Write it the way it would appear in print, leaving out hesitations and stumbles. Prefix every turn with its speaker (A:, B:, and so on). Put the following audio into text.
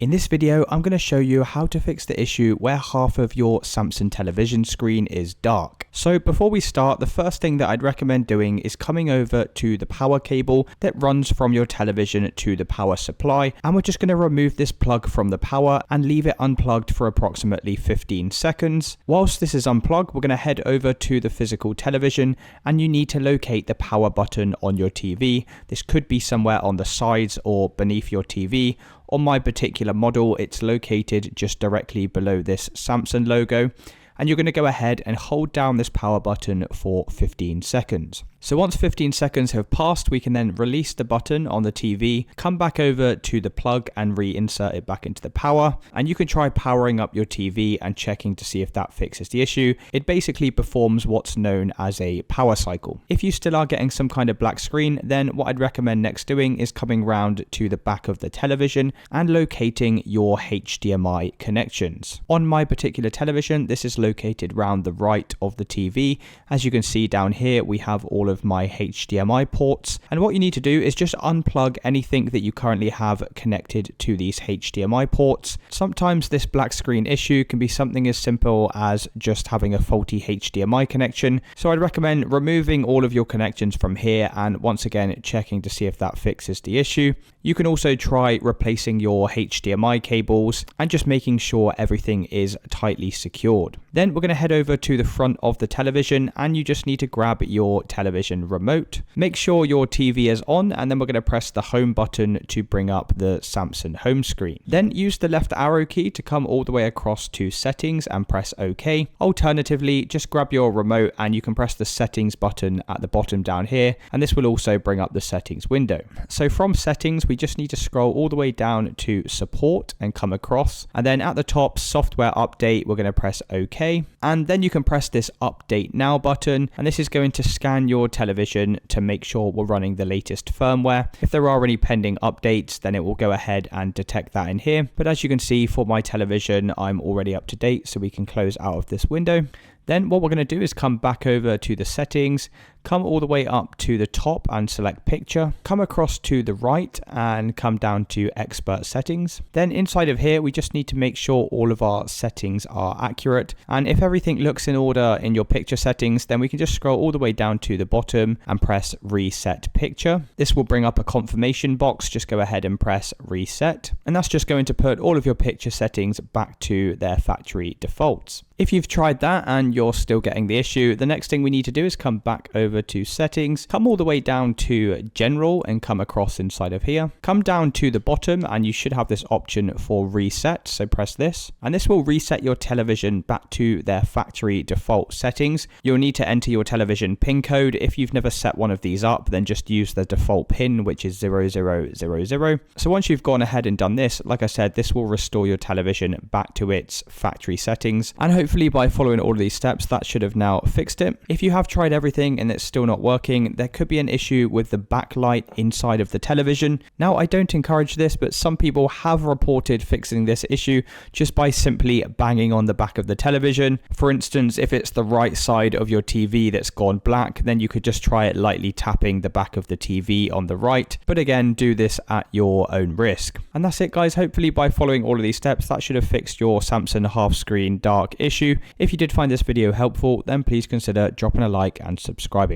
A: In this video, I'm going to show you how to fix the issue where half of your Samsung television screen is dark. So before we start, the first thing that I'd recommend doing is coming over to the power cable that runs from your television to the power supply. And we're just going to remove this plug from the power and leave it unplugged for approximately 15 seconds. Whilst this is unplugged, we're going to head over to the physical television and you need to locate the power button on your TV. This could be somewhere on the sides or beneath your TV. On my particular model, it's located just directly below this Samsung logo. And you're going to go ahead and hold down this power button for 15 seconds. So once 15 seconds have passed, we can then release the button on the TV, come back over to the plug and reinsert it back into the power. And you can try powering up your TV and checking to see if that fixes the issue. It basically performs what's known as a power cycle. If you still are getting some kind of black screen, then what I'd recommend next doing is coming round to the back of the television and locating your HDMI connections. On my particular television, this is located round the right of the TV. As you can see down here, we have all of my HDMI ports, and what you need to do is just unplug anything that you currently have connected to these HDMI ports. Sometimes this black screen issue can be something as simple as just having a faulty HDMI connection, so I'd recommend removing all of your connections from here and once again checking to see if that fixes the issue. You can also try replacing your HDMI cables and just making sure everything is tightly secured. Then we're going to head over to the front of the television and you just need to grab your television remote. Make sure your TV is on and then we're going to press the home button to bring up the Samsung home screen. Then use the left arrow key to come all the way across to settings and press OK. Alternatively, just grab your remote and you can press the settings button at the bottom down here and this will also bring up the settings window. So from settings, we just need to scroll all the way down to support and come across, and then at the top software update we're going to press OK, and then you can press this update now button and this is going to scan your television to make sure we're running the latest firmware. If there are any pending updates, then it will go ahead and detect that in here, but as you can see for my television I'm already up to date, so we can close out of this window. Then what we're going to do is come back over to the settings, come all the way up to the top and select picture, come across to the right and come down to expert settings. Then inside of here, we just need to make sure all of our settings are accurate. And if everything looks in order in your picture settings, then we can just scroll all the way down to the bottom and press reset picture. This will bring up a confirmation box. Just go ahead and press reset. And that's just going to put all of your picture settings back to their factory defaults. If you've tried that and you're still getting the issue, the next thing we need to do is come back over to settings, come all the way down to general and come across inside of here. Come down to the bottom and you should have this option for reset, so press this. And this will reset your television back to their factory default settings. You'll need to enter your television PIN code. If you've never set one of these up, then just use the default PIN, which is 0000. So once you've gone ahead and done this, like I said, this will restore your television back to its factory settings. And hopefully by following all of these steps, that should have now fixed it. If you have tried everything and it's still not working, there could be an issue with the backlight inside of the television. Now, I don't encourage this, but some people have reported fixing this issue just by simply banging on the back of the television. For instance, if it's the right side of your TV that's gone black, then you could just try it lightly tapping the back of the TV on the right. But again, do this at your own risk. And that's it, guys. Hopefully by following all of these steps, that should have fixed your Samsung half screen dark issue. If you did find this video helpful, then please consider dropping a like and subscribing.